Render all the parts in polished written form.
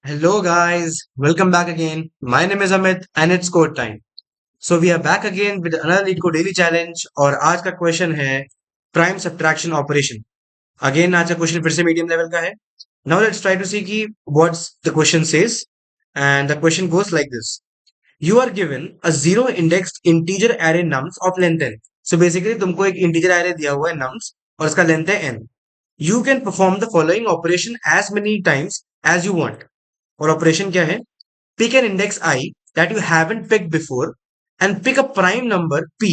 Hello guys, welcome back again. My name is Amit and it's code time. So we are back again with another LeetCode daily challenge और आज का question है prime subtraction operation. Again आज का question फिर से medium level का है. Now let's try to see कि what's the question says and the question goes like this. You are given a zero indexed integer array nums of length n. So basically तुमको एक integer array दिया हुआ है nums और इसका length है n. You can perform the following operation as many times as you want. और operation क्या है? Pick an index I that you haven't picked before and pick a prime number p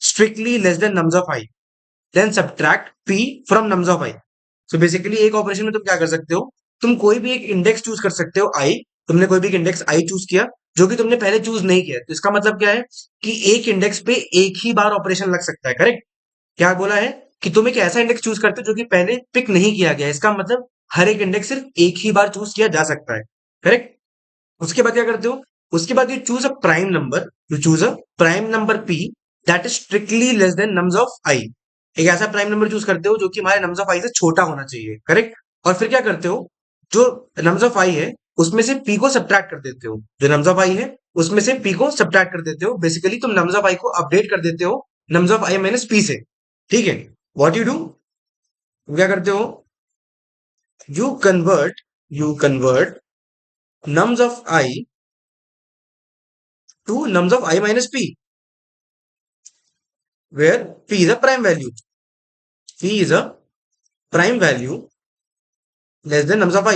strictly less than nums of I. Then subtract p from nums of I. So basically एक operation में तुम क्या कर सकते हो? तुम कोई भी एक इंडेक्स चूज कर सकते हो I. तुमने कोई भी एक इंडेक्स I चूज किया जो कि तुमने पहले चूज नहीं किया. तो इसका मतलब क्या है कि एक इंडेक्स पे एक ही बार ऑपरेशन लग सकता है. करेक्ट? क्या बोला है कि तुम एक ऐसा इंडेक्स चूज करते हो जो कि पहले पिक नहीं किया गया. इसका मतलब हर एक इंडेक्स सिर्फ एक ही बार चूज किया जा सकता है. करेक्ट? उसके बाद क्या करते हो? उसके बाद you choose a prime number. You choose a prime number P that is strictly less than nums of i. एक ऐसा प्राइम नंबर चूज करते हो जो कि हमारे नम्स ऑफ आई से छोटा होना चाहिए. करेक्ट? और फिर क्या करते हो? जो नम्स ऑफ आई है उसमें से पी को सब्ट्रैक्ट कर देते हो. जो नम्स ऑफ आई है उसमें से पी को सब्ट्रैक्ट कर देते हो. बेसिकली तुम नम्स ऑफ आई को अपडेट कर देते हो nums of I minus P से. ठीक है? What you do? क्या करते हो? You convert nums of I to nums of I minus p, where p is a prime value. p is a prime value less than nums of I.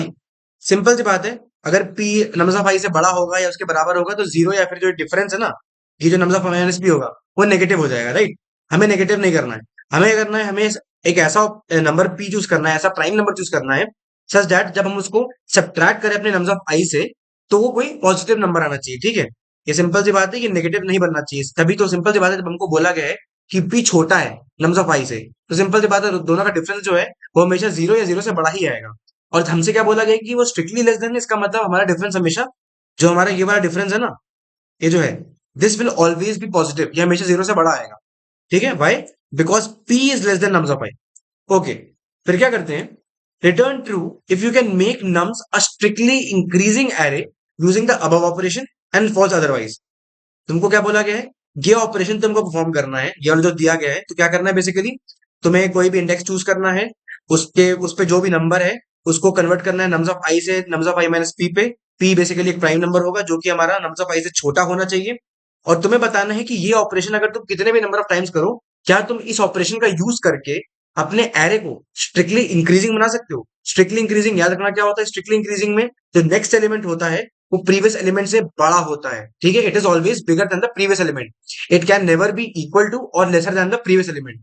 Simple सी बात है. अगर p nums of I से बड़ा होगा या उसके बराबर होगा तो जीरो या फिर जो डिफरेंस है ना, ये जो nums of I minus p होगा वो नेगेटिव हो जाएगा. राइट? हमें नेगेटिव नहीं करना है. हमें क्या करना है? हमें एक ऐसा नंबर p चूज करना है, ऐसा प्राइम नंबर चूज करना है सच दैट जब हम उसको सब्ट्रैक्ट करें अपने nums of I से तो वो कोई पॉजिटिव नंबर आना चाहिए. ठीक है? ये सिंपल सी बात है. ये नेगेटिव नहीं बनना चाहिए. तभी तो सिंपल सी बात है जब हमको बोला गया है कि p छोटा है नम्स ऑफ i से, तो सिंपल सी बात है दोनों का डिफरेंस जो है वो हमेशा जीरो या जीरो से बड़ा ही आएगा. और हमसे क्या बोला गया है कि वो स्ट्रिक्टली लेस देन. इसका मतलब हमारा डिफरेंस हमेशा जो हमारा ये वाला डिफरेंस है ना, ये जो है this will always be positive. ये हमेशा जीरो से बड़ा आएगा. ठीक है? Why? Because p is less than nums of i. Okay, फिर क्या करते हैं? Return true if you can make nums a strictly increasing array using the above operation and false otherwise. तुमको क्या बोला गया है? ये ऑपरेशन तुमको परफॉर्म करना है. ये वाला जो दिया गया है तो क्या करना है? बेसिकली तुम्हें कोई भी इंडेक्स चूज करना है, उसके उस पे जो भी नंबर है उसको कन्वर्ट करना है नम्स ऑफ आई से nums of I minus P पे. पी बेसिकली एक प्राइम नंबर होगा जो कि हमारा नम्स ऑफ आई से छोटा होना चाहिए. और तुम्हें बताना है कि ये ऑपरेशन अगर तुम कितने भी नंबर ऑफ टाइम्स करो, क्या तुम इस ऑपरेशन का यूज करके अपने एरे को स्ट्रिक्टली इंक्रीजिंग बना सकते हो. स्ट्रिक्टली इंक्रीजिंग याद रखना क्या होता है. स्ट्रिक्टली इंक्रीजिंग में जो नेक्स्ट एलिमेंट होता है वो प्रीवियस एलिमेंट से बड़ा होता है. ठीक है? It is always bigger than the previous element. It can never be equal to और lesser than the previous element.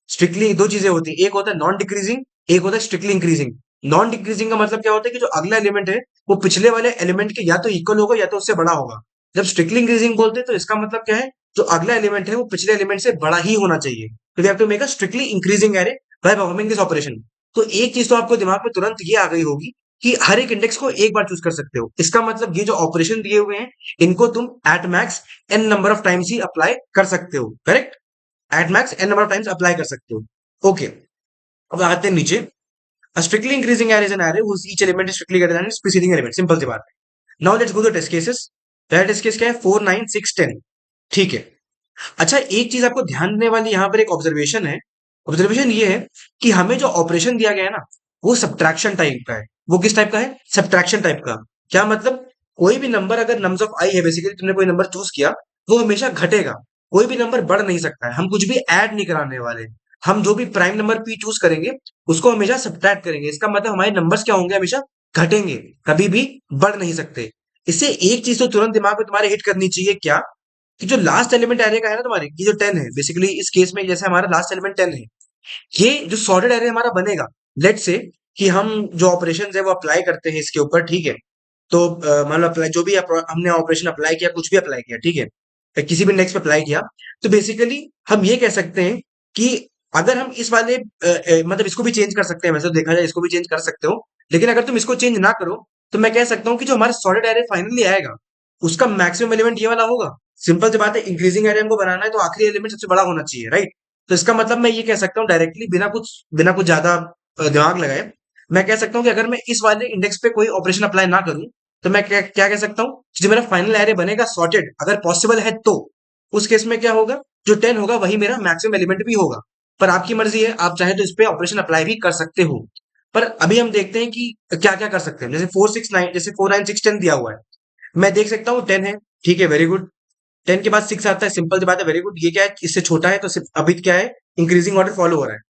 Strictly दो चीजें होती है. एक होता है नॉन डिक्रीजिंग, एक होता है स्ट्रिक्टली इंक्रीजिंग. नॉन डिक्रीजिंग का मतलब क्या होता है कि जो अगला एलिमेंट है वो पिछले वाले एलिमेंट के या तो इक्वल होगा या तो उससे बड़ा होगा. जब स्ट्रिक्टली इंक्रीजिंग बोलते हैं तो इसका मतलब क्या है? जो अगला एलिमेंट है वो पिछले एलिमेंट से बड़ा ही होना चाहिए. तो we have to make a strictly increasing array by performing this operation. तो एक चीज तो आपको दिमाग में तुरंत ये आ गई होगी कि हर एक इंडेक्स को एक बार चूज कर सकते हो. इसका मतलब ये जो ऑपरेशन दिए हुए हैं इनको तुम at max n number of times ही अप्लाई कर सकते हो. Correct? At max n number of times apply कर सकते हो. ओके, अब आते हैं नीचे. A strictly increasing array is an array whose each element is strictly greater than its preceding element. Simple सी बात है. Now let's go to test cases. पहला टेस्ट केस क्या है? 4 9 6 10. ठीक है. अच्छा, एक चीज आपको ध्यान देने वाली यहाँ पर एक ऑब्जर्वेशन है. ऑब्जर्वेशन ये है कि हमें जो ऑपरेशन दिया गया है ना वो सब्ट्रैक्शन टाइप का है. वो किस टाइप का है? सब्ट्रैक्शन टाइप का. क्या मतलब? कोई भी नंबर अगर नम्स ऑफ आई है, बेसिकली तुमने कोई नंबर चूज किया वो हमेशा घटेगा. कोई भी नंबर बढ़ नहीं सकता है. हम कुछ भी ऐड नहीं कराने वाले. हम जो भी प्राइम नंबर पी चूज करेंगे उसको हमेशा सब्ट्रैक्ट करेंगे. इसका मतलब हमारे नंबर्स क्या होंगे? हमेशा घटेंगे, कभी भी बढ़ नहीं सकते. इससे एक चीज तो तुरंत दिमाग में तुम्हारे हिट करनी चाहिए. क्या? कि जो लास्ट एलिमेंट एरे का है ना तुम्हारे, ये जो 10 है, बेसिकली इस केस में जैसे हमारा लास्ट एलिमेंट 10 है, ये जो सॉर्टेड एरे हमारा बनेगा. लेट से कि हम जो ऑपरेशन है वो अप्लाई करते हैं इसके ऊपर. ठीक है? तो मान लो अप्लाई जो भी हमने ऑपरेशन अप्लाई किया, कुछ भी अप्लाई किया, ठीक है, किसी भी इंडेक्स पे अप्लाई किया, तो बेसिकली हम ये कह सकते हैं कि अगर हम इस वाले मतलब इसको भी चेंज कर सकते हैं. वैसे तो देखा जाए इसको भी चेंज कर सकते हो, लेकिन अगर तुम इसको चेंज ना करो तो मैं कह सकता हूँ कि जो हमारा सॉलिड एरे फाइनली आएगा उसका मैक्सिमम एलिमेंट ये वाला होगा. सिंपल सी बात है. इंक्रीजिंग एरे हमको बनाना है तो आखिरी एलिमेंट सबसे बड़ा होना चाहिए. राइट? तो इसका मतलब मैं ये कह सकता हूँ डायरेक्टली बिना कुछ ज्यादा दिमाग लगाए मैं कह सकता हूँ कि अगर मैं इस वाले इंडेक्स पे कोई ऑपरेशन अप्लाई ना करूं तो मैं क्या क्या कह सकता हूँ, जो मेरा फाइनल एरे बनेगा सॉर्टेड अगर पॉसिबल है तो उस केस में क्या होगा, जो 10 होगा वही मेरा मैक्सिमम एलिमेंट भी होगा। पर आपकी मर्जी है, आप चाहे तो इस पे ऑपरेशन अप्लाई भी कर सकते हो। पर अभी हम देखते हैं कि क्या क्या कर सकते हैं। जैसे 4 6 9, जैसे 4 9 6 10 दिया हुआ है, मैं देख सकता हूँ 10 है, ठीक है, वेरी गुड। 10 के बाद 6 आता है, सिंपल सी बात है, वेरी गुड। ये क्या है, इससे छोटा है तो सिर्फ अभी क्या है, इंक्रीजिंग ऑर्डर फॉलो हो रहा है।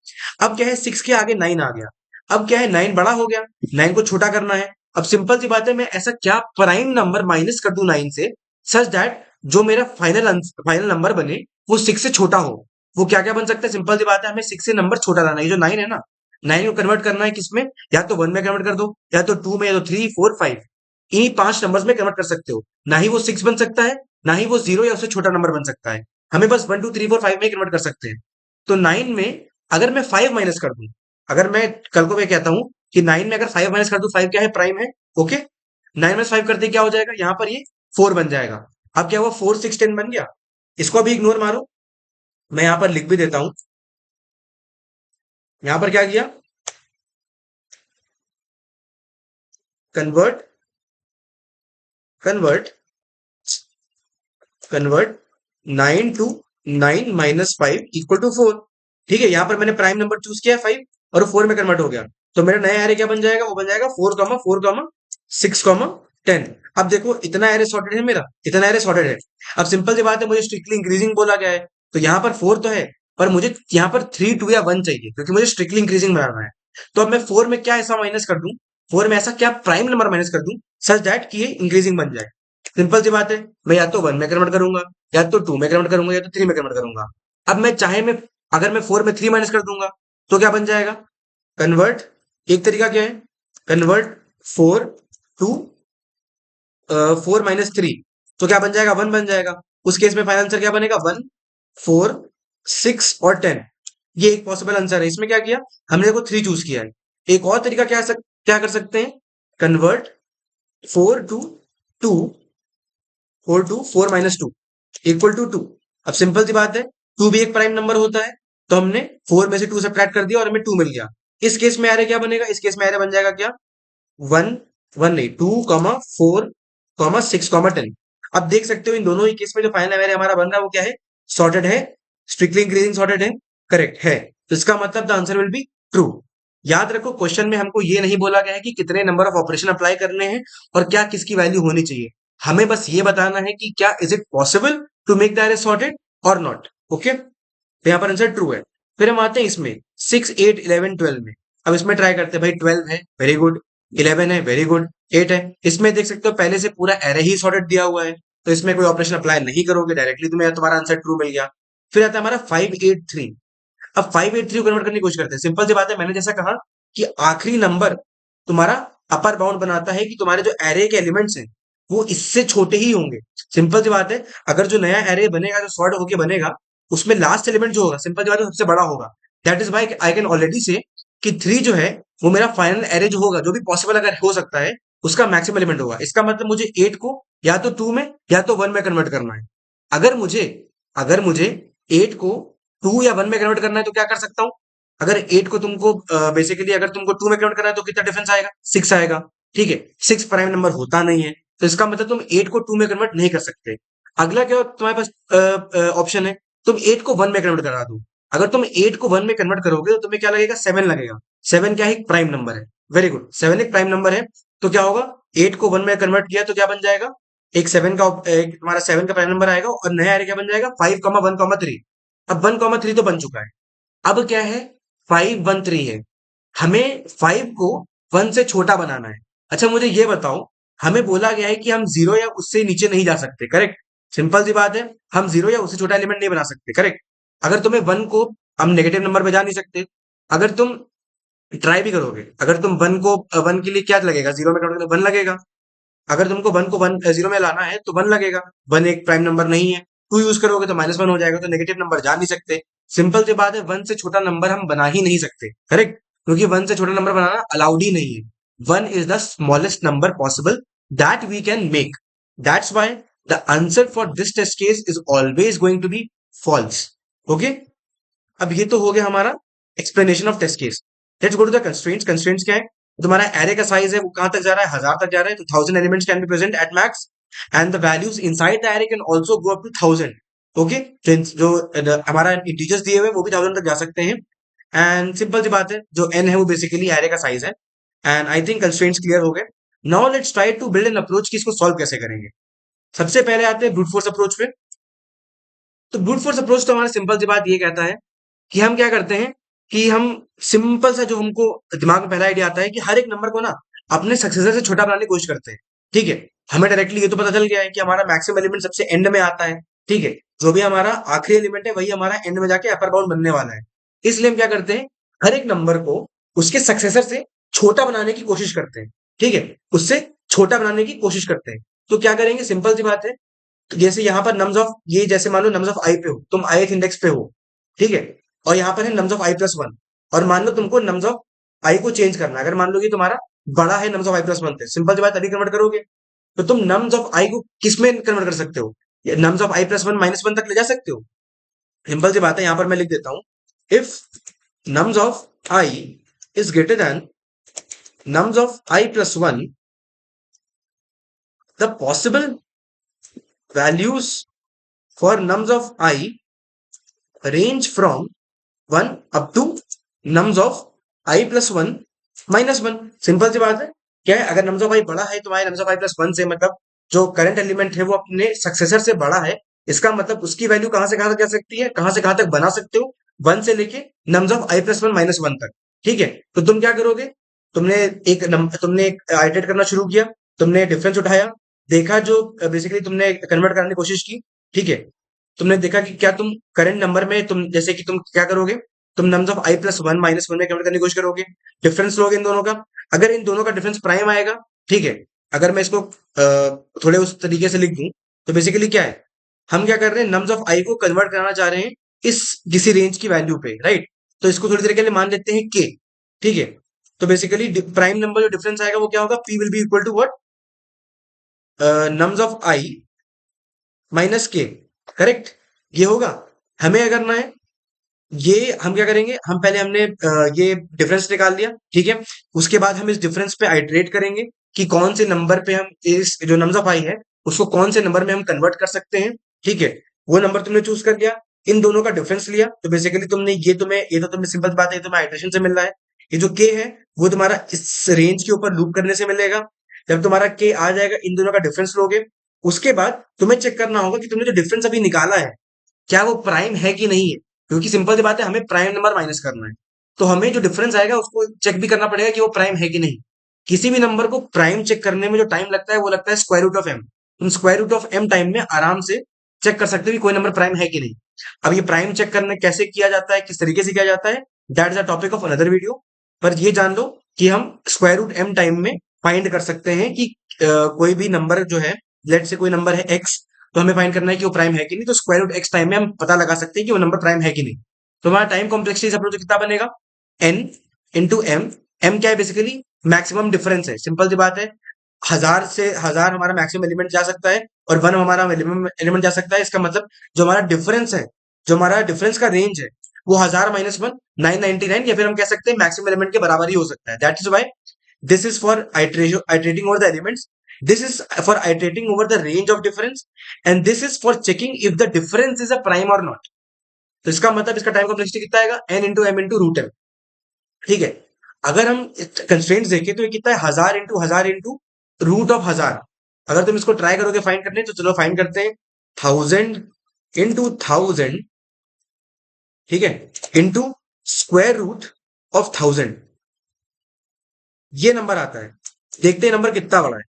अब क्या है, 6 के आगे 9 आ गया। अब क्या है, 9 बड़ा हो गया, 9 को छोटा करना है। अब सिंपल सी बात है, मैं ऐसा क्या प्राइम नंबर माइनस कर दूं 9 से, सच दैट जो मेरा फाइनल नंबर बने वो 6 से छोटा हो। वो क्या क्या बन सकता है, सिंपल सी बात है, हमें 6 से नंबर छोटा लाना है। ये जो 9 है ना, 9 को कन्वर्ट करना है किसमें, या तो 1 में कन्वर्ट कर दो, या तो 2 में, या तो 3 4 5, इन्हीं 5 नंबर्स में कन्वर्ट कर सकते हो। ना ही वो 6 बन सकता है, ना ही वो 0 या उससे छोटा नंबर बन सकता है। हमें बस 1 2 3 4 5 में कन्वर्ट कर सकते हैं। तो 9 में अगर मैं 5 माइनस कर दूं, अगर मैं कल को मैं कहता हूं कि 9 में अगर 5 माइनस कर दूं, 5 क्या है, प्राइम है, ओके। 9 माइनस 5 करते क्या हो जाएगा, यहां पर ये 4 बन जाएगा। अब क्या हुआ, 4 6 10 बन गया। इसको भी इग्नोर मारो, मैं यहां पर लिख भी देता हूं। यहां पर क्या किया, convert convert convert 9 to 9 minus 5 equal to 4। ठीक है, यहां पर मैंने प्राइम नंबर चूज किया 5 और 4 में कन्वर्ट हो गया। तो मेरा नया एरे क्या बन जाएगा, वो बन जाएगा 4 4 6 अब देखो, इतना एरे सॉर्टेड है मेरा, इतना एरे सॉर्टेड है। अब सिंपल सी बात है, मुझे स्ट्रिक्टली इंक्रीजिंग बोला गया है, तो यहाँ पर 4 तो है, पर मुझे यहाँ पर 3 2 या 1 चाहिए, क्योंकि मुझे स्ट्रिक्टली इंक्रीजिंग बनाना है। तो अब मैं 4 में क्या ऐसा माइनस कर दूं, 4 में ऐसा क्या प्राइम नंबर माइनस कर दूं, सच दैट कि ये इंक्रीजिंग बन जाए। सिंपल सी बात है, मैं या तो 1 में कन्वर्ट करूंगा, या तो 2 में कन्वर्ट करूंगा, या तो 3 में कन्वर्ट करूंगा। अब मैं चाहे मैं, अगर मैं 4 में 3 माइनस कर दूंगा तो क्या बन जाएगा, कन्वर्ट, एक तरीका क्या है, कन्वर्ट 4 टू 4 - 3, तो क्या बन जाएगा, 1 बन जाएगा। उस केस में फाइनल आंसर क्या बनेगा, 1 4 6 और 10। ये एक पॉसिबल आंसर है। इसमें क्या किया हमने, देखो 3 चूज किया है। एक और तरीका क्या कर सकते हैं, कन्वर्ट 4 टू 2 4 - 2 इक्वल टू 2। अब सिंपल सी बात है, 2 भी एक प्राइम नंबर होता है, तो हमने 4 में से 2 सब्ट्रैक्ट कर दिया और हमें 2 मिल गया। इस केस में एरे क्या बनेगा, इस केस में एरे बन जाएगा क्या, 1 1 नहीं, 2 4 6 10। अब देख सकते हो इन दोनों ही केस में जो फाइनल एरे हमारा बन रहा है वो क्या है, सॉर्टेड है, स्ट्रिक्टली इंक्रीजिंग सॉर्टेड है, करेक्ट है। तो इसका मतलब the answer will be true. याद रखो, क्वेश्चन में हमको ये नहीं बोला गया है कि कितने नंबर ऑफ ऑपरेशन अप्लाई करने हैं और क्या किसकी वैल्यू होनी चाहिए। हमें बस ये बताना है कि क्या is it possible to make the array sorted और नॉट, ओके। तो यहाँ पर आंसर ट्रू है। फिर हम आते हैं इसमें 6 8 11 12 में। अब इसमें ट्राई करते हैं, भाई 12 है, वेरी गुड, 11 है, वेरी गुड, 8 है। इसमें देख सकते हो पहले से पूरा एरे ही सॉर्टेड दिया हुआ है, तो इसमें कोई ऑपरेशन अप्लाई नहीं करोगे, डायरेक्टली तुम्हें तुम्हारा आंसर ट्रू मिल गया। फिर आता है हमारा 5 8 3। अब 5 8 3 को कन्वर्ट करने की कोशिश करते हैं। सिंपल सी बात है, मैंने जैसा कहा कि आखिरी नंबर तुम्हारा अपर बाउंड बनाता है कि तुम्हारे जो एरे के एलिमेंट्स हैं वो इससे छोटे ही होंगे। सिंपल सी बात है, अगर जो नया एरे बनेगा, जो सॉर्ट होके बनेगा, उसमें लास्ट एलिमेंट जो होगा, सिंपल सी बात है, सबसे बड़ा होगा। That is why I can already say कि 3 जो है वो मेरा फाइनल एरे जो होगा, जो भी पॉसिबल अगर हो सकता है, उसका मैक्सिमम एलिमेंट होगा। इसका मतलब मुझे 8 को या तो 2 में या तो 1 में कन्वर्ट करना है। अगर मुझे 8 को 2 या 1 में कन्वर्ट करना है तो क्या कर सकता हूँ, अगर 8 को तुमको बेसिकली अगर तुमको 2 में कन्वर्ट करना है तो कितना डिफरेंस आएगा, 6 आएगा। ठीक है, 6 प्राइम नंबर होता नहीं है, तो इसका मतलब तुम 8 को 2 में कन्वर्ट नहीं कर सकते। अगला क्या तुम्हारे पास ऑप्शन है, तुम 8 को 1 में कन्वर्ट करा दो। अगर तुम 8 को 1 में कन्वर्ट करोगे तो तुम्हें क्या लगेगा, 7 लगेगा। 7 क्या है, एक प्राइम नंबर है, वेरी गुड, 7 एक प्राइम नंबर है। तो क्या होगा, 8 को 1 में कन्वर्ट किया तो क्या बन जाएगा, एक 7 का एक तुम्हारा 7 का प्राइम नंबर आएगा, और नया एरे क्या बन जाएगा, 5 1 3। अब 1 3 तो बन चुका है। अब क्या है, 5 1 3 है, हमें 5 को 1 से छोटा बनाना है। अच्छा मुझे ये बताओ, हमें बोला गया है कि हम 0 या उससे नीचे नहीं जा सकते, करेक्ट। सिंपल सी बात है, हम 0 या उससे छोटा एलिमेंट नहीं बना सकते, करेक्ट। अगर तुम्हें 1 को, हम नेगेटिव नंबर पे जा नहीं सकते। अगर तुम ट्राई भी करोगे, अगर तुम 1 को 1 के लिए क्या लगेगा, 0 में करोगे तो 1 लगेगा। अगर तुमको 1 को 1 0 में लाना है तो 1 लगेगा। 1 एक प्राइम नंबर नहीं है। 2 यूज करोगे तो -1 हो जाएगा, तो नेगेटिव नंबर जा नहीं सकते। सिंपल सी बात है, 1 से छोटा नंबर हम बना ही नहीं सकते, करेक्ट, क्योंकि 1 से छोटा नंबर बनाना अलाउड ही नहीं है। 1 is the smallest number possible that we can make. That's why the answer for this test case is always going to be false, okay. अब ये तो हो गया हमारा explanation of test case. Let's go to the constraints. Constraints क्या है, तुम्हारा array का साइज है वो कहां तक जा रहा है, 1000 तक जा रहा है, तो 1000 elements can be present at max and the values inside the array can also go up to 1000। Okay, जो हमारा इंटीजर्स दिए हुए वो भी 1000 तक जा सकते हैं। एंड सिंपल सी बात है, जो n है वो बेसिकली एरे का साइज है। And I think constraints clear हो गए। Now let's try to build an approach कि इसको सॉल्व कैसे करेंगे। सबसे पहले आते हैं ब्रूट फोर्स अप्रोच पे। तो ब्रूट फोर्स अप्रोच तो हमारा सिंपल सी बात ये कहता है कि हम क्या करते हैं कि हम सिंपल सा जो हमको दिमाग में पहला आइडिया आता है कि हर एक नंबर को ना अपने सक्सेसर से छोटा बनाने की कोशिश करते हैं। ठीक है, हमें डायरेक्टली ये तो पता चल गया है कि हमारा मैक्सिमम एलिमेंट सबसे एंड में आता है। ठीक है, जो भी हमारा आखिरी एलिमेंट है वही हमारा एंड में जाके अपर बाउंड बनने वाला है। इसलिए हम क्या करते हैं, हर एक नंबर को उसके सक्सेसर से छोटा बनाने की कोशिश करते हैं। ठीक है, उससे छोटा बनाने की कोशिश करते हैं। तो क्या करेंगे, सिंपल सी बात है, तो जैसे यहाँ पर नम्स ऑफ, ये जैसे मान लो नम्स ऑफ आई पे हो, तुम आई इंडेक्स पे हो। ठीक है, और यहाँ पर है nums of I plus one, और मान लो तुमको नम्स ऑफ आई को चेंज करना है। अगर मान लो कि तुम्हारा बड़ा है nums of I plus one से, सिंपल सी बात, तभी कन्वर्ट करोगे। तो तुम नम्स ऑफ आई को किस में कन्वर्ट कर सकते हो, nums of I plus one minus one तक ले जा सकते हो। सिंपल सी बात है, यहाँ पर मैं लिख देता हूँ, if nums of i is greater than nums of I plus one, the possible values for nums of i range from one up to nums of I plus one minus one. Simple सी बात है, क्या है, अगर nums of आई बड़ा है तो हमारे nums of I plus one से, मतलब जो करंट एलिमेंट है वो अपने सक्सेसर से बड़ा है, इसका मतलब उसकी वैल्यू कहां से कहां तक जा सकती है, कहां से कहां तक बना सकते हो, वन से लेके nums of I plus one minus one तक। ठीक है, तो तुम क्या करोगे, तुमने एक आइटरेट करना शुरू किया, तुमने डिफरेंस उठाया, देखा जो बेसिकली तुमने कन्वर्ट करने की कोशिश की। ठीक है, तुमने देखा कि क्या तुम करंट नंबर में, तुम जैसे कि तुम क्या करोगे, तुम nums of I plus one minus one में कन्वर्ट करने की कोशिश करोगे, डिफरेंस लोगे इन दोनों का। अगर इन दोनों का डिफरेंस प्राइम आएगा, ठीक है, अगर मैं इसको थोड़े उस तरीके से लिख दूं, तो बेसिकली क्या है, हम क्या कर रहे हैं, नम्स ऑफ आई को कन्वर्ट कराना चाह रहे हैं इस किसी रेंज की वैल्यू पे, राइट। तो इसको थोड़ी देर के लिए मान लेते हैं के। ठीक है, तो बेसिकली प्राइम नंबर जो डिफरेंस आएगा वो क्या होगा, p will be equal to what, nums of I minus k. Correct, ये होगा। हमें अगर करना है, ये हम क्या करेंगे, हम पहले हमने ये डिफरेंस निकाल लिया। ठीक है, उसके बाद हम इस डिफरेंस पे आइटरेट करेंगे कि कौन से नंबर पे हम इस जो नम्स ऑफ आई है उसको कौन से नंबर में हम कन्वर्ट कर सकते हैं। ठीक है, वो नंबर तुमने चूज कर लिया, इन दोनों का डिफरेंस लिया, तो बेसिकली तुमने ये तो तुम्हें सिंपल बात है, ये तुम्हें आइटरेशन से मिल रहा है। ये जो के है वो तुम्हारा इस रेंज के ऊपर लूप करने से मिलेगा। जब तुम्हारा के आ जाएगा, इन दोनों का डिफरेंस लोगे, उसके बाद तुम्हें चेक करना होगा कि तुमने जो डिफरेंस अभी निकाला है क्या वो प्राइम है कि नहीं है, क्योंकि सिंपल सी बात है, हमें प्राइम नंबर माइनस करना है। तो हमें जो डिफरेंस आएगा उसको चेक भी करना पड़ेगा कि वो प्राइम है कि नहीं। किसी भी नंबर को प्राइम चेक करने में जो टाइम लगता है वो लगता है स्क्वायर रूट ऑफ एम। तुम square root of m time में आराम से चेक कर सकते हो कि कोई नंबर प्राइम है कि नहीं। अब ये प्राइम चेक करने कैसे किया जाता है, किस तरीके से किया जाता है, that is a topic of another video. पर ये जान लो कि हम स्क्वायर रूट एम टाइम में फाइंड कर सकते हैं कि कोई भी नंबर जो है, लेट से कोई नंबर है एक्स, तो हमें फाइंड करना है कि वो प्राइम है कि नहीं, तो स्क्वायर रूट एक्स टाइम में हम पता लगा सकते हैं कि वो नंबर प्राइम है कि नहीं। तो हमारा टाइम कॉम्प्लेक्सिटी अप्रोच कितना बनेगा, एन इंटू एम। एम क्या है, बेसिकली मैक्सिमम डिफरेंस है। सिंपल सी बात है, 1000 से 1000 हमारा मैक्सिमम एलिमेंट जा सकता है और वन हमारा मिनिमम एलिमेंट जा सकता है। इसका मतलब जो हमारा डिफरेंस है, जो हमारा डिफरेंस का रेंज है, वो 1000 माइनस वन 999, या फिर हम कह सकते हैं मैक्सिमम एलिमेंट के बराबर ही हो सकता है। That is why this is for iterating over the elements, this is for iterating over the range of difference, and this is for checking if the difference is a prime or not। तो इसका मतलब इसका time complexity कितना आएगा, n into m into root m. ठीक है, अगर हम कंस्ट्रेंट्स देखें तो ये कितना है, 1000 इंटू रूट ऑफ 1000। अगर तुम इसको ट्राई करोगे फाइंड करने, तो चलो फाइंड करते हैं, 1000 इंटू 1000, ठीक है, इंटू स्क्वायर रूट ऑफ 1000, ये नंबर आता है। देखते हैं नंबर कितना बड़ा है।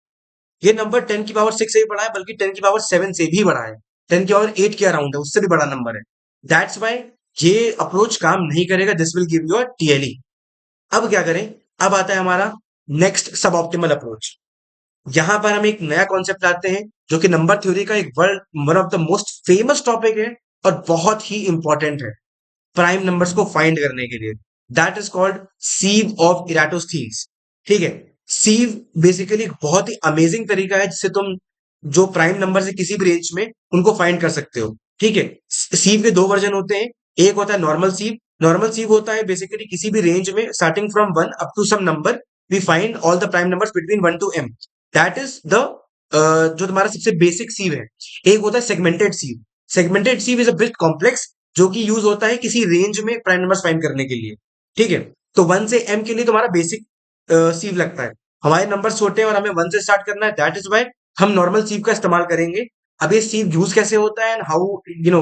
ये नंबर 10 की पावर 6 से भी बड़ा है, बल्कि 10 की पावर 7 से भी बड़ा है, 10 की पावर 8 के अराउंड है, उससे भी बड़ा नंबर है। दैट्स वाई ये अप्रोच काम नहीं करेगा, this will give you a TLE. अब क्या करें, अब आता है हमारा नेक्स्ट सब ऑप्टिमल अप्रोच। यहां पर हम एक नया कॉन्सेप्ट लाते हैं जो कि नंबर थ्योरी का एक world one of the most famous topic है और बहुत ही इंपॉर्टेंट है प्राइम नंबर्स को फाइंड करने के लिए। That is called sieve of Eratosthenes. ठीक है, सीव बेसिकली एक बहुत ही अमेजिंग तरीका है जिससे तुम जो प्राइम नंबर है किसी भी रेंज में उनको फाइंड कर सकते हो। ठीक है, सीव के दो वर्जन होते हैं, एक होता है नॉर्मल सीव। नॉर्मल सीव होता है बेसिकली किसी भी रेंज में starting from one up to some number, we find all the prime numbers between 1 to m। That is the जो तुम्हारा सबसे बेसिक सीव है। एक होता है segmented sieve. Segmented sieve is a bit complex, जो कि यूज होता है किसी रेंज में प्राइम नंबर्स फाइंड करने के लिए। ठीक है, तो 1 से m के लिए तुम्हारा बेसिक सीव लगता है। हमारे नंबर छोटे हैं और हमें 1 से स्टार्ट करना है, दैट इज वाई हम नॉर्मल सीव का इस्तेमाल करेंगे। अब ये सीव यूज कैसे होता है and how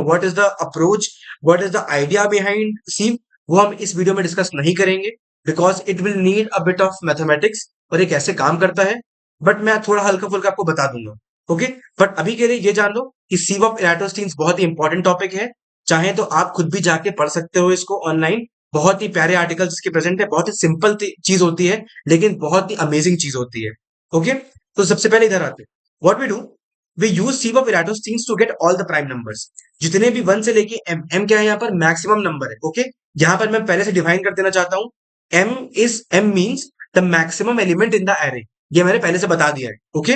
what is the approach, what is the idea behind sieve, वो हम इस वीडियो में डिस्कस नहीं करेंगे, because it will need a bit of mathematics और ये कैसे काम करता है। बट मैं थोड़ा हल्का फुल्का आपको बता दूंगा। ओके, बट अभी के लिए ये जान लो कि सीव ऑफ इराटोस्टीन्स बहुत ही इंपॉर्टेंट टॉपिक है। चाहे तो आप खुद भी जाके पढ़ सकते हो इसको ऑनलाइन। बहुत ही प्यारे आर्टिकल्स इसके प्रेजेंट है। बहुत ही सिंपल चीज होती है, लेकिन बहुत ही अमेजिंग चीज होती है। ओके, तो सबसे पहले इधर आते हैं। What we do, we use sieve of Eratosthenes to get all the prime numbers. जितने भी 1 से लेके m, m क्या है यहाँ पर, मैक्सिमम नंबर है। ओके, यहाँ पर मैं पहले से डिफाइन कर देना चाहता हूँ। m means the maximum element in the array. ये मैंने पहले से बता दिया है। ओके,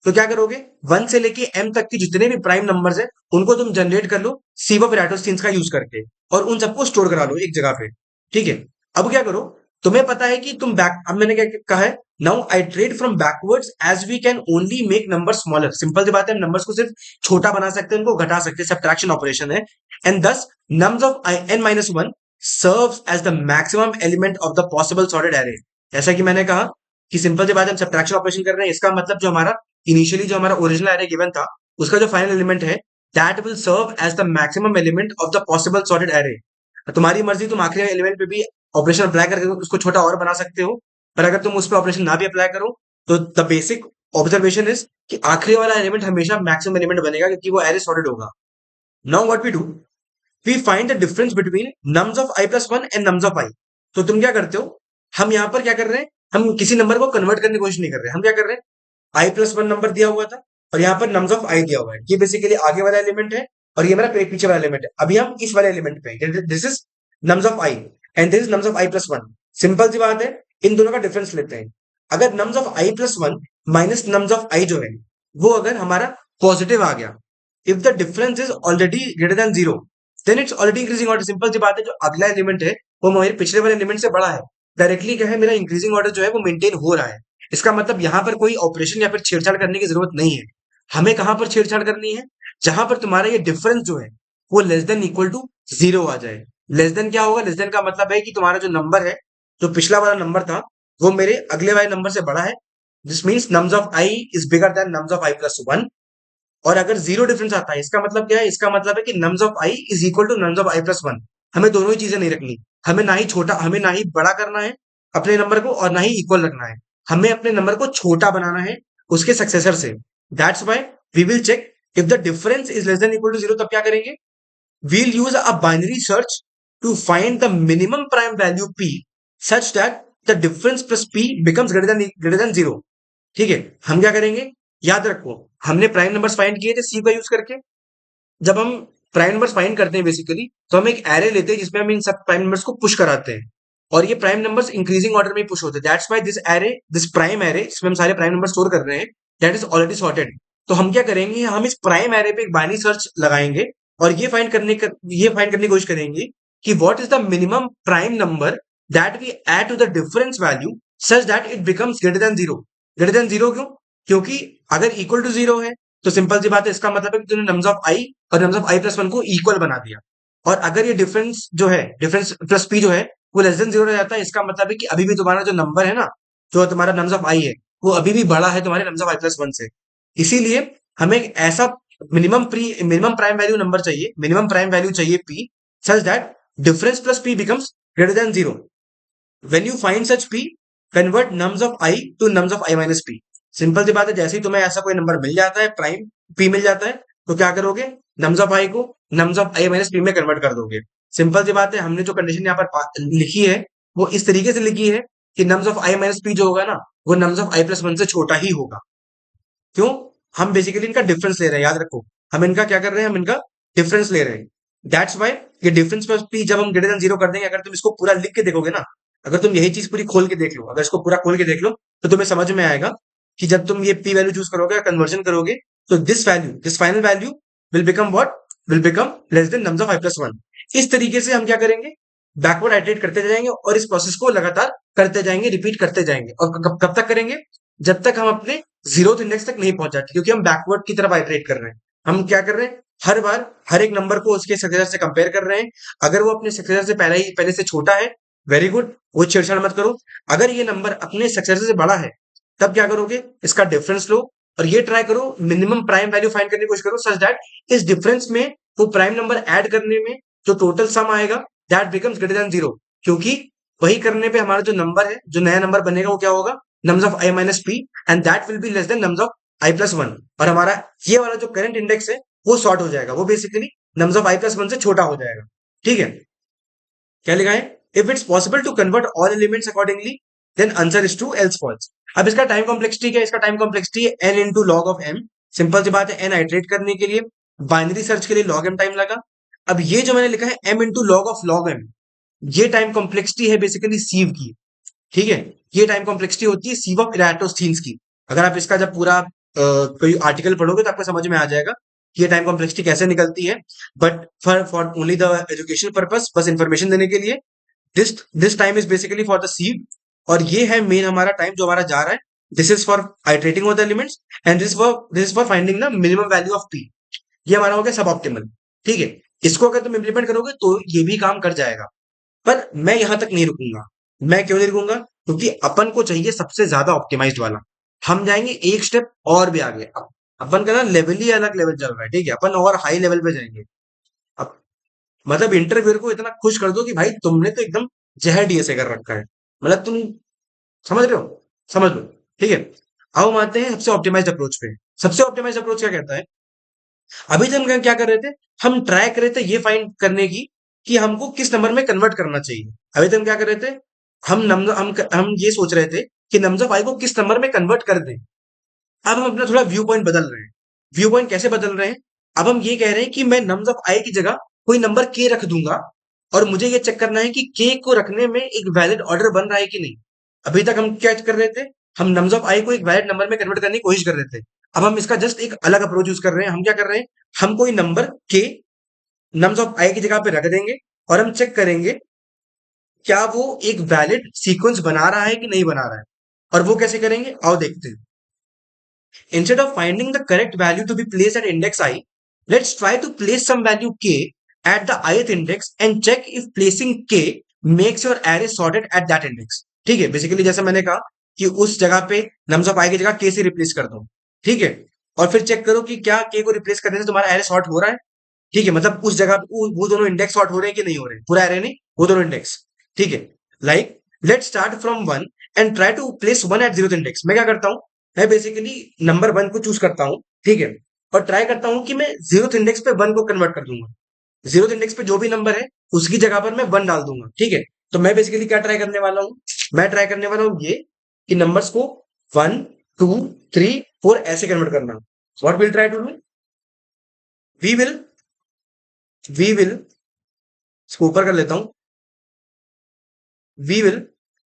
तो क्या करोगे, 1 से लेके m तक की जितने भी प्राइम नंबर्स है उनको तुम जनरेट कर लो सीव ऑफ इराटोस्टीन्स का यूज करके, और उन सबको स्टोर करा लो एक जगह पे। ठीक है, अब क्या करो, तुम्हें पता है कि तुम बैक, अब मैंने क्या कहा है, now I trade from backwards as we can only make number smaller. Simple सी बात है, हम नंबर्स को सिर्फ छोटा बना सकते हैं, उनको घटा सकते हैं, सब्ट्रैक्शन ऑपरेशन है। And this nums of n minus one serves as the maximum element of the possible sorted array. जैसा कि मैंने कहा कि सिंपल सी बात है, हम सब्ट्रैक्शन ऑपरेशन कर रहे हैं, इसका मतलब जो हमारा इनिशियली जो हमारा ओरिजिनल एरे गिवन था, उसका जो फाइनल एलिमेंट है, that will serve as the maximum element of the possible sorted array. तुम्हारी मर्जी, तुम आखिरी एलिमेंट पे भी ऑपरेशन अप्लाई करके उसको छोटा और बना सकते हो, पर अगर तुम उस पर ऑपरेशन ना भी अप्लाई करो तो द बेसिक ऑब्जर्वेशन इज कि आखिरी वाला एलिमेंट हमेशा मैक्सिमम एलिमेंट बनेगा, क्योंकि वो एरे सॉर्टेड होगा। Now what we do, we find the difference between nums of i plus one and nums of i। तो तुम क्या करते हो, हम यहाँ पर क्या कर रहे हैं, हम किसी नंबर को कन्वर्ट करने की कोशिश नहीं कर रहे, हम क्या कर रहे हैं, i प्लस वन नंबर दिया हुआ था और यहाँ पर नम्स ऑफ i दिया हुआ है। ये बेसिकली आगे वाला एलिमेंट है और ये मेरा पीछे वाला एलिमेंट है। अभी हम इस वाले एलिमेंट पे, this is nums of i and this is nums of i plus one. Simple सी बात है, इन दोनों का डिफरेंस लेते हैं। अगर nums of i plus one minus nums of i जो है, वो अगर हमारा पॉजिटिव आ गया, if the difference is already greater than zero, then it's already increasing order. Simple सी बात है, जो अगला एलिमेंट है वो मेरे पिछले वाले एलिमेंट से बड़ा है, डायरेक्टली क्या है, मेरा इंक्रीजिंग ऑर्डर जो है वो मेंटेन हो रहा है। इसका मतलब यहाँ पर कोई ऑपरेशन या फिर छेड़छाड़ करने की जरूरत नहीं है। हमें कहां पर छेड़छाड़ करनी है, जहां पर तुम्हारा ये डिफरेंस जो है वो less than equal to zero आ जाए। लेस देन क्या होगा, लेस देन का मतलब है कि तुम्हारा जो नंबर है, जो पिछला वाला नंबर था, वो मेरे अगले वाले नंबर से बड़ा है। This means nums of i is bigger than nums of I plus one. और अगर जीरो डिफरेंस आता है, इसका मतलब क्या है, इसका मतलब है कि nums of i is equal to nums of I plus one. हमें दोनों ही चीजें नहीं रखनी, हमें ना ही छोटा, हमें ना ही बड़ा करना है अपने नंबर को, और ना ही इक्वल रखना है। हमें अपने नंबर को छोटा बनाना है उसके सक्सेसर से। That's why we will check if the difference is less than equal to zero. तब क्या करेंगे, we'll use a binary search to find the minimum prime value p such that the difference plus p becomes greater than zero। ठीक है, हम क्या करेंगे, याद रखो, हमने प्राइम नंबर्स फाइंड किए थे सी का यूज करके। जब हम प्राइम नंबर्स फाइंड करते हैं बेसिकली, तो हम एक एरे लेते हैं जिसमें हम इन सब प्राइम नंबर्स को पुश कराते हैं, और ये प्राइम नंबर्स इंक्रीजिंग ऑर्डर में पुश होते हैं। That's why this array, this prime array जिसमें हम सारे प्राइम नंबर स्टोर कर रहे हैं, दैट इज ऑलरेडी सॉर्टेड। तो हम क्या करेंगे, हम इस प्राइम एरे पे एक बाइनरी सर्च लगाएंगे और ये फाइंड करने की कोशिश करेंगे कि what is the minimum prime number that we add to the difference value such that it becomes greater than zero. Greater than zero क्यों, क्योंकि अगर इक्वल टू जीरो है तो सिंपल सी बात है, इसका मतलब है कि तुमने नम्स ऑफ आई और nums of I plus one को इक्वल बना दिया। और अगर ये डिफरेंस जो है, डिफरेंस प्लस पी जो है, वो लेस देन जीरो रह जाता है, इसका मतलब है कि अभी भी तुम्हारा जो नंबर है ना, जो तुम्हारा नम्स ऑफ आई है, वो अभी भी बड़ा है तुम्हारे nums of I plus one से। इसीलिए हमें एक ऐसा मिनिमम प्राइम वैल्यू नंबर चाहिए, मिनिमम प्राइम वैल्यू चाहिए p such that difference plus p becomes greater than zero. When you find such p, convert nums of i to nums of i minus p। Simple सी बात है, जैसे ही तुम्हें ऐसा कोई number मिल जाता है, प्राइम p मिल जाता है, तो क्या करोगे, नम्स ऑफ i को nums of i minus p में कन्वर्ट कर दोगे। सिंपल सी बात है, हमने जो कंडीशन यहाँ पर लिखी है वो इस तरीके से लिखी है कि nums of i minus p जो होगा ना, वो nums of i plus one से छोटा ही होगा। क्यों, हम बेसिकली इनका डिफरेंस ले रहे हैं, याद रखो, हम इनका क्या कर रहे हैं, हम इनका डिफरेंस ले रहे हैं। दैट्स वाई ये डिफरेंस प्लस पी जब हम ग्रेटर देन जीरो कर देंगे, अगर तुम इसको पूरा लिख के देखोगे ना, अगर तुम यही चीज पूरी खोल के देख लो, अगर इसको पूरा खोल के देख लो, तो तुम्हें समझ में आएगा कि जब तुम ये पी वैल्यू चूज करोगे, कन्वर्जन करोगे, तो this value, this final value will become what, will become less than nums of I plus one. इस तरीके से हम क्या करेंगे, बैकवर्ड आइटरेट करते जाएंगे और इस प्रोसेस को लगातार करते जाएंगे, रिपीट करते जाएंगे। और कब कब तक करेंगे? जब तक हम अपने जीरोथ इंडेक्स तक नहीं पहुंच जाते, क्योंकि हम बैकवर्ड की तरफ आइटरेट कर रहे हैं। हम क्या कर रहे हैं? हर बार हर एक नंबर को उसके सक्सेसर से कंपेयर कर रहे हैं। अगर वो अपने सक्सेसर से पहले से छोटा है, वेरी गुड, वो छेड़छाड़ मत करो। अगर ये नंबर अपने सक्सेसर से बड़ा है, तब क्या करोगे? इसका डिफरेंस लो और ये ट्राई करो, मिनिमम प्राइम वैल्यू फाइंड करने की कोशिश करो, सच दैट इस डिफरेंस में वो प्राइम नंबर ऐड करने में जो टोटल सम आएगा, that becomes greater than zero. क्योंकि वही करने पे हमारा जो नंबर है, जो नया नंबर बनेगा, वो क्या होगा? Nums of I minus P, and that will be less than nums of I plus one. और हमारा ये वाला जो करंट इंडेक्स है, वो शॉर्ट हो जाएगा, वो basically nums of I plus one से छोटा हो जाएगा। ठीक है? क्या लिखा है? If it's possible to convert all elements accordingly, then answer is true, else false. अब इसका टाइम कॉम्प्लेक्सिटी क्या है? इसका टाइम कॉम्प्लेक्सिटी है n into log of m. Simple सी बात है, एन आइटरेट करने के लिए, बाइनरी सर्च के लिए लॉग एम टाइम लगा। अब ये जो मैंने लिखा है m into log of log m, ये टाइम कॉम्प्लेक्सिटी है बेसिकली सीव की। ठीक है? ये टाइम कॉम्प्लेक्सिटी होती है सीव ऑफ इराटोस्थीन्स की। अगर आप इसका जब पूरा कोई आर्टिकल पढ़ोगे तो आपको समझ में आ जाएगा कि ये टाइम कॉम्प्लेक्सिटी कैसे निकलती है। But for only the education purpose, बस इंफॉर्मेशन देने के लिए, this this time is basically for the सीव। और ये है मेन हमारा टाइम जो हमारा जा रहा है। This is for iterating of the elements, and this for finding the minimum value of P. ये हमारा हो गया सब ऑप्टिमल। ठीक है? इसको अगर तुम इंप्लीमेंट करोगे तो ये भी काम कर जाएगा। पर मैं यहां तक नहीं रुकूंगा। मैं क्यों नहीं रुकूंगा? क्योंकि अपन को चाहिए सबसे ज्यादा ऑप्टिमाइज्ड वाला। हम जाएंगे एक स्टेप और भी आगे। अपन का ना लेवल ही अलग लेवल चल रहा है। ठीक है? अपन और हाई लेवल पे जाएंगे। अब मतलब इंटरव्यूअर को इतना खुश कर दो कि भाई तुमने तो एकदम जहर डीएसए कर रखा है। मतलब तुम समझ रहे हो? समझ लो। ठीक है? अब हम आते हैं सबसे ऑप्टिमाइज्ड अप्रोच पे। सबसे ऑप्टिमाइज्ड अप्रोच क्या कहता है? अभी तक हम क्या कर रहे थे? हम ट्राई कर रहे थे ये फाइंड करने की कि हमको किस नंबर में कन्वर्ट करना चाहिए। अभी तक हम क्या कर रहे थे? हम ये सोच रहे थे कि नम्स ऑफ आई को किस नंबर में कन्वर्ट कर दें। अब हम अपना थोड़ा व्यू पॉइंट बदल रहे हैं। व्यू पॉइंट कैसे बदल रहे हैं? अब हम ये कह रहे हैं कि मैं नम्स ऑफ आई की जगह कोई नंबर के रख दूंगा, और मुझे ये चेक करना है कि के को रखने में एक वैलिड ऑर्डर बन रहा है कि नहीं। अभी तक हम क्या कर रहे थे? हम नम्स ऑफ आई को एक वैलिड नंबर में कन्वर्ट करने की कोशिश कर रहे थे। अब हम इसका जस्ट एक अलग अप्रोच यूज कर रहे हैं। हम क्या कर रहे हैं? हम कोई नंबर के नम्स ऑफ आई की जगह पे रख देंगे, और हम चेक करेंगे क्या वो एक वैलिड सीक्वेंस बना रहा है कि नहीं बना रहा है। और वो कैसे करेंगे, आओ देखते हैं। Instead of finding the correct value to be placed at index I, let's try to place some value k at the ith index and check if placing k makes your array sorted at that index. ठीक है? Basically जैसा मैंने कहा कि उस जगह पे nums of आई की जगह k से रिप्लेस कर दो। ठीक है? और फिर चेक करो कि क्या k को रिप्लेस करने से तुम्हारा एरे सॉर्ट हो रहा है। ठीक है? मतलब उस जगह पे वो दोनों इंडेक्स सॉर्ट हो रहे हैं कि नहीं हो रहे, पूरा एरे नहीं, वो दोनों इंडेक्स। ठीक है? Like let start from one and try to place one at zero index. मैं क्या करता हूं? मैं बेसिकली नंबर वन को चूज करता हूँ। ठीक है? और ट्राई करता हूँ कि मैं जीरो इंडेक्स पे वन को कन्वर्ट कर दूंगा। जीरो इंडेक्स पे जो भी नंबर है उसकी जगह पर मैं वन डाल दूंगा। ठीक है? तो मैं बेसिकली क्या ट्राई करने वाला हूँ? मैं ट्राई करने वाला हूँ ये कि नंबर्स को वन, टू, थ्री, फोर ऐसे कन्वर्ट करना। What will try to do? We will we will इसको ऊपर कर लेता हूं। We will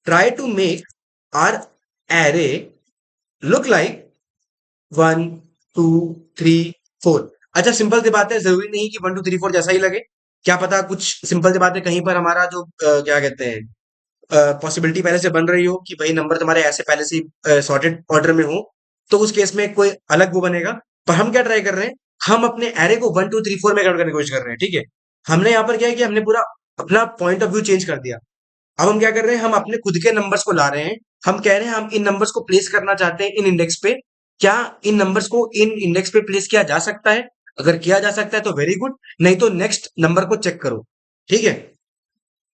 try to make our array look like one, two, three, four. अच्छा, सिंपल सी बात है, जरूरी नहीं कि वन टू थ्री फोर जैसा ही लगे। क्या पता कुछ सिंपल सी बात है, कहीं पर हमारा जो क्या कहते हैं पॉसिबिलिटी पहले से बन रही हो कि भाई नंबर तुम्हारे ऐसे पहले से सॉर्टेड ऑर्डर में हो, तो उस केस में कोई अलग वो बनेगा। पर हम क्या ट्राई कर रहे हैं? हम अपने एरे को वन टू थ्री फोर में कन्वर्ट करने की कोशिश कर रहे हैं। ठीक है? हमने यहाँ पर क्या है कि हमने पूरा अपना पॉइंट ऑफ व्यू चेंज कर दिया। अब हम क्या कर रहे हैं? हम अपने खुद के नंबर्स को ला रहे हैं। हम कह रहे हैं हम इन नंबर्स को प्लेस करना चाहते हैं इन इंडेक्स पे। क्या इन नंबर्स को इन इंडेक्स पे प्लेस किया जा सकता है? अगर किया जा सकता है तो वेरी गुड, नहीं तो नेक्स्ट नंबर को चेक करो। ठीक है?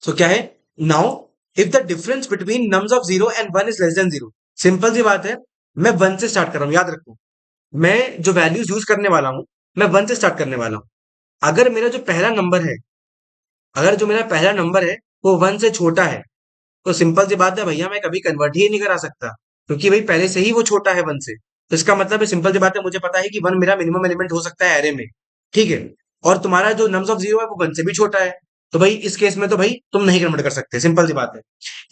सो क्या है? Now if the difference between nums of zero and one is less than zero. Simple सी बात है, मैं वन से स्टार्ट कर रहा हूं, याद रखो। मैं जो वैल्यूज यूज करने वाला हूं, मैं वन से स्टार्ट करने वाला हूं। अगर मेरा जो पहला नंबर है, अगर जो मेरा पहला नंबर है वो वन से छोटा है, तो सिंपल सी बात है भैया, मैं कभी कन्वर्ट ही नहीं करा सकता, क्योंकि भाई पहले से ही वो छोटा है वन से। तो इसका मतलब है, सिंपल सी बात है, मुझे पता है कि वन मेरा मिनिमम एलिमेंट हो सकता है एरे में। ठीक है? और तुम्हारा जो नम्स ऑफ जीरो है वो वन से भी छोटा है, तो भाई इस केस में तो भाई तुम नहीं कन्वर्ट कर सकते। सिंपल सी बात है।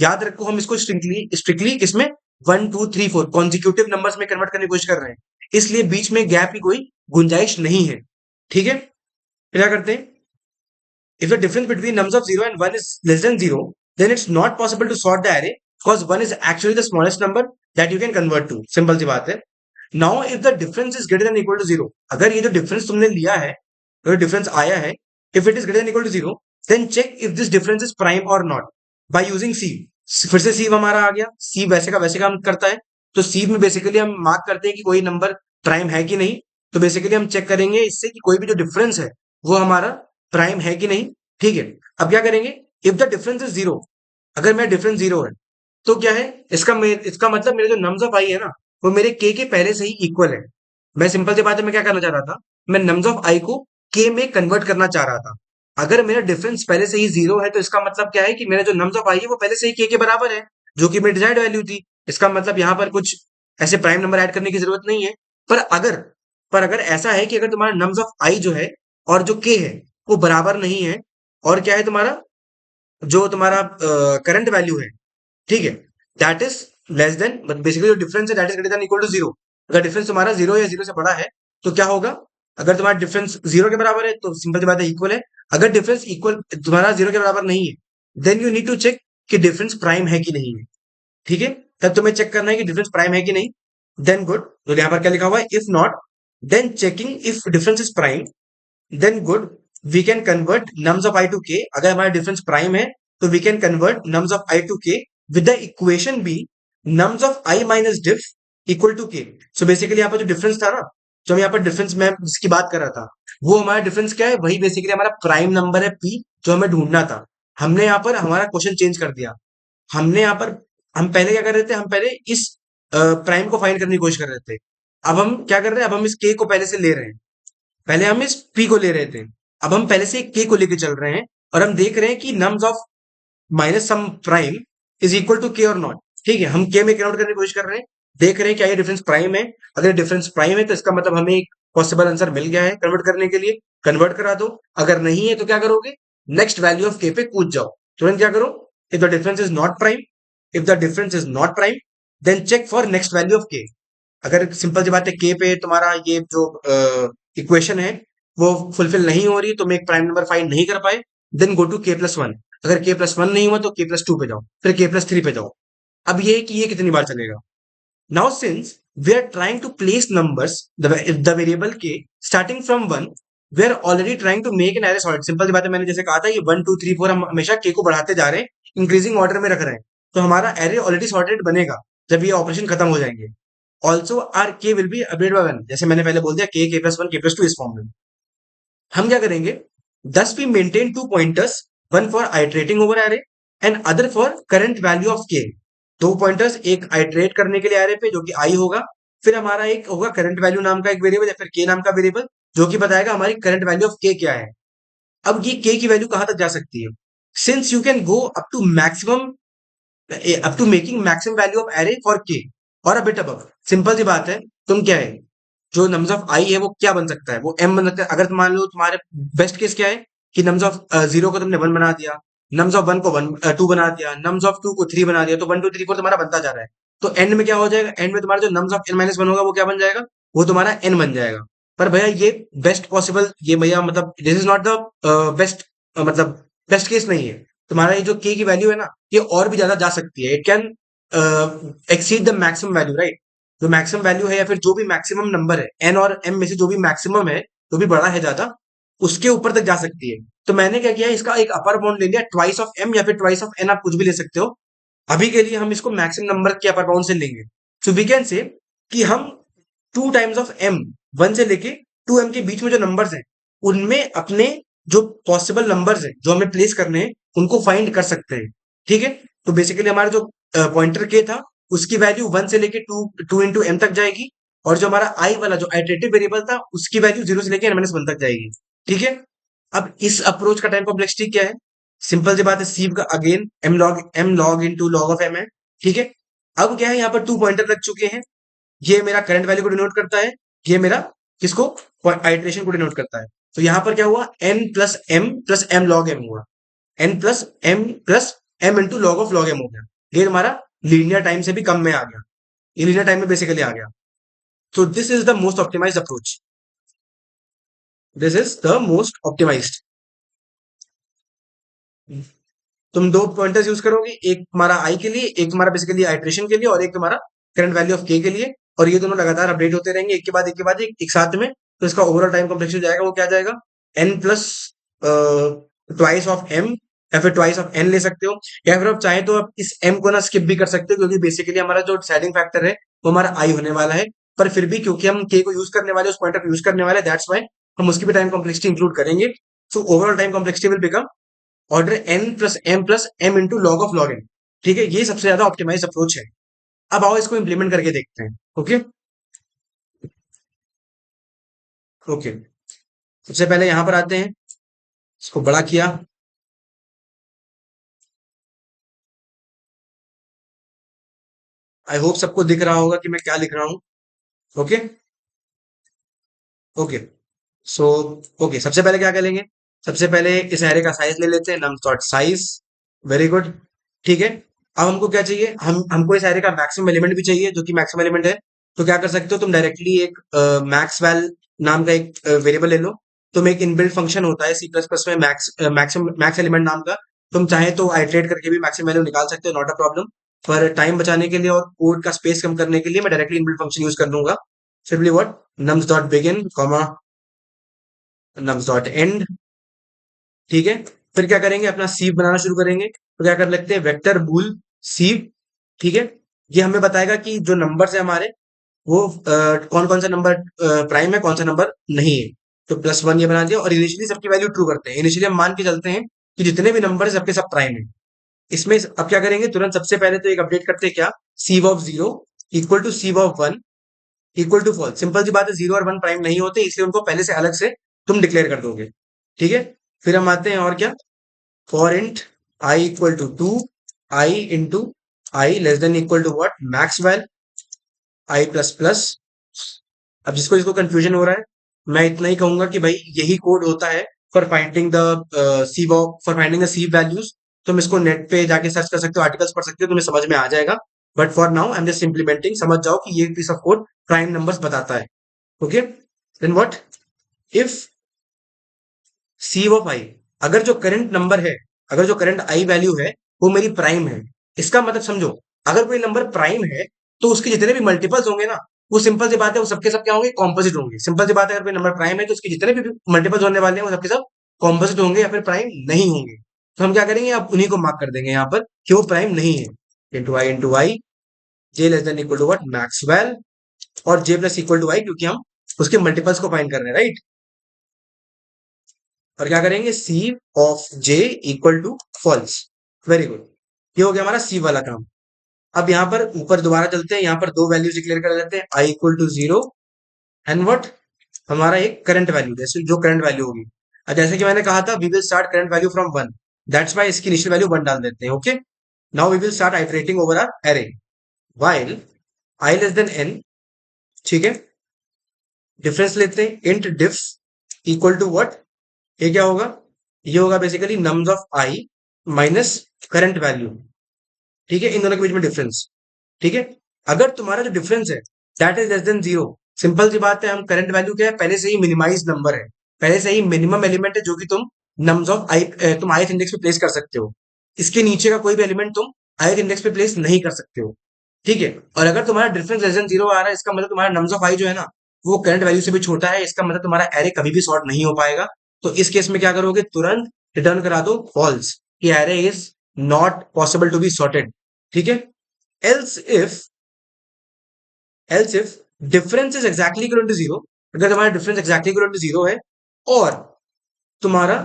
याद रखो, हम इसको स्ट्रिक्टली स्ट्रिक्टली किसमें, one two three four consecutive numbers में कन्वर्ट करने की कोशिश कर रहे हैं, इसलिए बीच में गैप की कोई गुंजाइश नहीं है। ठीक है? फिर क्या करते हैं? If the difference between nums of 0 and 1 is less than 0, then it's not possible to sort the array because 1 is actually the smallest number that you can convert to. Simple सी बात है. Now if the difference is greater than equal to 0, अगर ये जो difference तुमने लिया है, जो difference आया है, if it is greater than equal to 0, then check if this difference is prime or not by using sieve. फिर से sieve हमारा आ गया. sieve वैसे का वैसे काम करता है. तो sieve में बेसिकली हम मार्क करते हैं कि कोई नंबर प्राइम है कि नहीं. तो बेसिकली हम चेक करेंगे इससे कि कोई भी जो डिफरेंस है वो हमारा प्राइम है कि नहीं. ठीक है. अब क्या करेंगे, if the difference is zero, अगर मेरा डिफरेंस जीरो है तो क्या है, इसका मतलब मेरे जो नम्स ऑफ आई है ना, वो मेरे के पहले से ही इक्वल है. मैं सिंपल सी बात है, मैं क्या करना चाह रहा था, मैं नम्स ऑफ आई को के में कन्वर्ट करना चाह रहा था. अगर मेरा डिफरेंस पहले से ही जीरो है तो इसका मतलब क्या है कि मेरा जो नम्स ऑफ आई है वो पहले से ही के बराबर है, जो कि मेरी डिजायर्ड वैल्यू थी. इसका मतलब यहाँ पर कुछ ऐसे प्राइम नंबर ऐड करने की जरूरत नहीं है. पर अगर पर अगर ऐसा है कि अगर तुम्हारा नम्स ऑफ आई जो है और जो के है वो बराबर नहीं है, और क्या है तुम्हारा जो तुम्हारा करंट वैल्यू है, ठीक है, that is less than, basically जो डिफरेंस है that is greater than equal to zero. अगर डिफरेंस तुम्हारा जीरो या जीरो से बड़ा है तो क्या होगा, अगर तुम्हारा डिफरेंस जीरो के बराबर है तो सिंपल सी बात है इक्वल है. अगर डिफरेंस इक्वल तुम्हारा जीरो के बराबर नहीं है, then you need to check कि डिफरेंस प्राइम है कि नहीं है. ठीक है, तब तुम्हें चेक करना है कि डिफरेंस प्राइम है कि नहीं. Then good. तो यहाँ पर क्या लिखा हुआ है, if not then checking if difference is prime, then good, we can convert nums of I to k. अगर हमारा डिफरेंस प्राइम है तो we can convert nums of I to k with the equation be nums of I minus diff equal to k. So basically यहाँ पर जो difference था ना, जो हम यहाँ पर डिफरेंस में जिसकी बात कर रहा था, वो हमारा डिफरेंस क्या है, वही बेसिकली हमारा प्राइम नंबर है पी, जो हमें ढूंढना था. हमने यहाँ पर हमारा क्वेश्चन चेंज कर दिया. हमने यहाँ पर हम पहले क्या कर रहे थे, हम पहले इस प्राइम को फाइंड करने की कोशिश कर रहे थे. अब हम क्या कर रहे हैं, अब हम इस के को पहले से ले रहे हैं. पहले हम इस पी को ले रहे थे, अब हम पहले से के को लेके चल रहे हैं, और हम देख रहे हैं कि nums of minus some prime is equal to k और नॉट. ठीक है, हम के में कन्वर्ट करने की कोशिश कर रहे हैं, देख रहे हैं क्या ये डिफरेंस प्राइम है. अगर डिफरेंस प्राइम है तो इसका मतलब हमें एक पॉसिबल आंसर मिल गया है कन्वर्ट करने के लिए. कन्वर्ट करा दो. अगर नहीं है तो क्या करोगे, नेक्स्ट वैल्यू ऑफ के पे कूद जाओ. तुरंत क्या करो, if the difference is not prime, if the difference is not prime, then check for next value of k. अगर सिंपल सी बात है के पे तुम्हारा ये जो इक्वेशन है वो फुलफिल नहीं हो रही, तो मैं एक प्राइम नंबर फाइंड नहीं कर पाए, देन गो टू के प्लस वन. अगर के प्लस वन नहीं हुआ तो के प्लस टू पे जाओ, फिर के प्लस थ्री पे जाओ. अब ये है कि ये कितनी बार चलेगा. Now since we are trying to place numbers the variable k starting from one, we are already trying to make an array sorted. Simple सी बात है, मैंने जैसे कहा था ये वन टू थ्री फोर हम हमेशा के को बढ़ाते जा रहे हैं, इंक्रीजिंग ऑर्डर में रख रहे हैं. तो हमारा एरे ऑलरेडी सॉर्टेड बनेगा जब ये ऑपरेशन खत्म हो जाएंगे. Also our k will be update by one, जैसे मैंने पहले बोल दिया k plus one k plus two इस फॉर्म में. हम क्या करेंगे, this we maintain two pointers, one for iterating over array and other for current value of k. दो पॉइंटर्स, एक आइटरेट करने के लिए एरे पे जो कि आई होगा, फिर हमारा एक होगा करंट वैल्यू नाम का एक वेरिएबल या फिर के नाम का वेरिएबल, जो कि बताएगा हमारी करंट वैल्यू ऑफ के क्या है. अब ये के की वैल्यू कहां तक जा सकती है, since you can go up to maximum, up to making maximum value of array for k और अ बिट अबव. सिंपल सी बात है, तुम क्या है, जो नम्स ऑफ आई है वो क्या बन सकता है, वो एम बन सकता है. अगर मान लो तुम्हारे बेस्ट केस क्या है कि नम्स ऑफ जीरो को तुमने वन बना दिया, नम्स ऑफ वन को वन टू बना दिया, नम्स ऑफ टू को थ्री बना दिया, तो वन टू थ्री फोर तुम्हारा बनता जा रहा है. तो एंड में क्या हो जाएगा, एंड में तुम्हारा जो nums of n minus one होगा वो क्या बन जाएगा, वो तुम्हारा एन बन जाएगा. पर भैया ये बेस्ट पॉसिबल, ये भैया मतलब this is not the best, मतलब बेस्ट केस नहीं है. तुम्हारा ये जो के की वैल्यू है ना, ये और भी ज्यादा जा सकती है. It can exceed the maximum value, right. जो मैक्सिमम वैल्यू है या फिर जो भी मैक्सिमम नंबर है एन और एम में से जो भी मैक्सिमम है, जो भी बड़ा है ज्यादा, उसके ऊपर तक जा सकती है. तो मैंने क्या किया, इसका एक अपर बाउंड ले लिया, ट्वाइस ऑफ एम या फिर ट्वाइस ऑफ एन, आप कुछ भी ले सकते हो. अभी के लिए हम इसको मैक्सिमम नंबर के अपर बाउंड से लेंगे. सो वी कैन से कि हम two times of m, one से लेके टू एम के बीच में जो नंबर्स हैं, उनमें अपने जो पॉसिबल नंबर्स हैं जो हमें प्लेस करने हैं, उनको फाइंड कर सकते हैं. ठीक है, तो बेसिकली हमारा जो पॉइंटर के था उसकी वैल्यू वन से लेके टू टू इंटू एम तक जाएगी, और जो हमारा आई वाला जो आइटरेटिव वेरिएबल था उसकी वैल्यू जीरो से लेके एन माइनस वन तक जाएगी. ठीक है, अब इस अप्रोच का टाइम कॉम्प्लेक्सिटी क्या है, सिंपल सी बात है, सीव का again m log into log of m है. ठीक है, अब क्या है, यहाँ पर टू पॉइंटर लग चुके हैं. ये मेरा करंट वैल्यू को डिनोट करता है, ये मेरा किसको, आइटरेशन को डिनोट करता है. तो यहाँ पर क्या हुआ, n plus m log m हुआ, n plus m into log of log m हो गया. ये हमारा लीनियर टाइम से भी कम में आ गया, ये लीनियर टाइम में बेसिकली आ गया. So this is the most optimized approach. This is the most optimized. तुम दो पॉइंटर्स यूज करोगे, एक तुम्हारा आई के लिए, एक तुम्हारा बेसिकली आइट्रेशन के लिए, और एक तुम्हारा करंट वैल्यू ऑफ के के लिए, और ये दोनों लगातार अपडेट होते रहेंगे एक के बाद एक के बाद एक साथ में। तो इसका ओवरऑल टाइम कॉम्प्लेक्सिटी हो जाएगा, वो क्या जाएगा, n plus twice of m, या फिर ट्वाइस ऑफ एन ले सकते हो, या फिर आप चाहे तो आप इस एम को ना स्किप भी कर सकते हो, क्योंकि बेसिकली हमारा जो डिसाइडिंग फैक्टर है वो हमारा आई होने वाला है। पर फिर भी क्योंकि हम के को यूज करने वाले, उस पॉइंटर को यूज करने वाले, दैट्स वाई हम उसकी भी टाइम कॉम्प्लेक्सिटी इंक्लूड करेंगे। So overall time complexity will become order plus m into log of log n. ठीक है, ये सबसे ज्यादा ऑप्टिमाइज अप्रोच है। अब आओ इसको इंप्लीमेंट करके देखते हैं। ओके ओके, सबसे पहले यहां पर आते हैं, इसको बड़ा किया। आई होप सबको दिख रहा होगा कि मैं क्या लिख रहा हूं। ओके ओके, सो ओके, सबसे पहले क्या करेंगे, सबसे पहले इस एरे का साइज ले लेते हैं, num dot size. Very good. ठीक है, अब हमको क्या चाहिए, हमको इस एरे का मैक्सिमम एलिमेंट भी चाहिए, जो कि मैक्सिमम एलिमेंट है। तो क्या कर सकते हो तुम, डायरेक्टली एक मैक्स वैल नाम का एक वेरिएबल ले लो। तुम एक इनबिल्ट फंक्शन होता है सी प्लस प्लस में, मैक्स एलिमेंट नाम का। तुम चाहे तो आइटरेट करके भी मैक्सिमम वैल्यू निकाल सकते हो, नॉट अ प्रॉब्लम। पर टाइम बचाने के लिए और कोड का स्पेस कम करने के लिए मैं डायरेक्टली इनबिल्ट फंक्शन यूज कर लूंगा। Simply what, nums dot begin comma nums dot and. ठीक है, फिर क्या करेंगे, अपना सीव बनाना शुरू करेंगे। तो क्या कर लेते हैं, वेक्टर बूल सीव। ठीक है, ये हमें बताएगा कि जो नंबर्स है हमारे, वो कौन कौन सा नंबर प्राइम है, कौन सा नंबर नहीं है। तो प्लस वन ये बना दिया, और इनिशियली सबकी वैल्यू ट्रू करते हैं। इनिशियली हम मान के चलते हैं कि जितने भी नंबर है सबके सब प्राइम है। इसमें अब क्या करेंगे, तुरंत सबसे पहले तो एक अपडेट करते हैं, क्या, sieve of zero equal to sieve of one equal to false. Simple सी बात है, जीरो और वन प्राइम नहीं होते, इसलिए उनको पहले से अलग से तुम डिक्लेयर कर दोगे। ठीक है, फिर हम आते हैं और क्या, for int i equal to two, i into i less than equal to what, max val i plus plus. अब जिसको जिसको कंफ्यूजन हो रहा है, मैं इतना ही कहूंगा कि भाई यही कोड होता है फॉर फाइंडिंग द सीव वैल्यूज। तुम इसको नेट पे जाके सर्च कर सकते हो, आर्टिकल्स पढ़ सकते हो, तुम्हें समझ में आ जाएगा। But for now I am just implementing, समझ जाओ कि ये piece of code prime numbers बताता है। Okay, then what, if c of I, अगर जो करंट नंबर है, अगर जो करंट आई वैल्यू है वो मेरी प्राइम है, इसका मतलब समझो, अगर कोई नंबर प्राइम है तो उसके जितने भी मल्टीपल्स होंगे ना, वो सिंपल सी बात है, वो सबके सब क्या होंगे, कॉम्पोजिट होंगे। सिंपल सी बात है, अगर कोई नंबर प्राइम है तो उसके जितने भी मल्टीपल्स होने वाले हैं वो सबके सब कॉम्पोजिट होंगे या फिर प्राइम नहीं होंगे। तो हम क्या करेंगे, अब उन्हीं को मार्क कर देंगे यहाँ पर कि वो प्राइम नहीं है। Into i j less than equal to what, max val, और j plus equal to i, क्योंकि हम उसके मल्टीपल्स को फाइंड कर रहे हैं, राइट। और क्या करेंगे, c of j equal to false. Very good, ये हो गया हमारा सी वाला काम। अब यहाँ पर ऊपर दोबारा चलते हैं, यहाँ पर दो वैल्यूज डिक्लेयर कर लेते हैं, I equal to zero and what, हमारा एक करंट वैल्यू, जैसे जो करंट वैल्यू होगी। अब जैसे कि मैंने कहा था, we will start current value from one, that's why इसकी इनिशियल वैल्यू वन डाल देते हैं। Okay, now we will start iterating over our array while i less than n. ठीक है, डिफरेंस लेते हैं, int diff equal to what, ये क्या होगा, ये होगा basically nums of I minus current value. ठीक है, इन दोनों के बीच में डिफरेंस। ठीक है, अगर तुम्हारा जो डिफरेंस है that is less than zero, simple सी बात है, हम करंट वैल्यू क्या है, पहले से ही मिनिमाइज नंबर है, पहले से ही मिनिमम एलिमेंट है, जो कि तुम नम्स ऑफ आई, तुम ith इंडेक्स पे प्लेस कर सकते हो। इसके नीचे का कोई भी एलिमेंट तुम ith इंडेक्स पे प्लेस नहीं कर सकते हो। ठीक है, और अगर तुम्हारा डिफरेंस लेस देन जीरो आ रहा है, इसका मतलब तुम्हारा नम्स ऑफ आई जो है ना, वो करंट वैल्यू से भी छोटा है, इसका मतलब तुम्हारा एरे कभी भी सॉर्ट नहीं हो पाएगा। तो इस केस में क्या करोगे, तुरंत रिटर्न करा दो फॉल्स, कि array is not possible to be sorted. ठीक है, else if else if difference is exactly equal to zero, अगर तुम्हारा difference exactly equal to zero है और तुम्हारा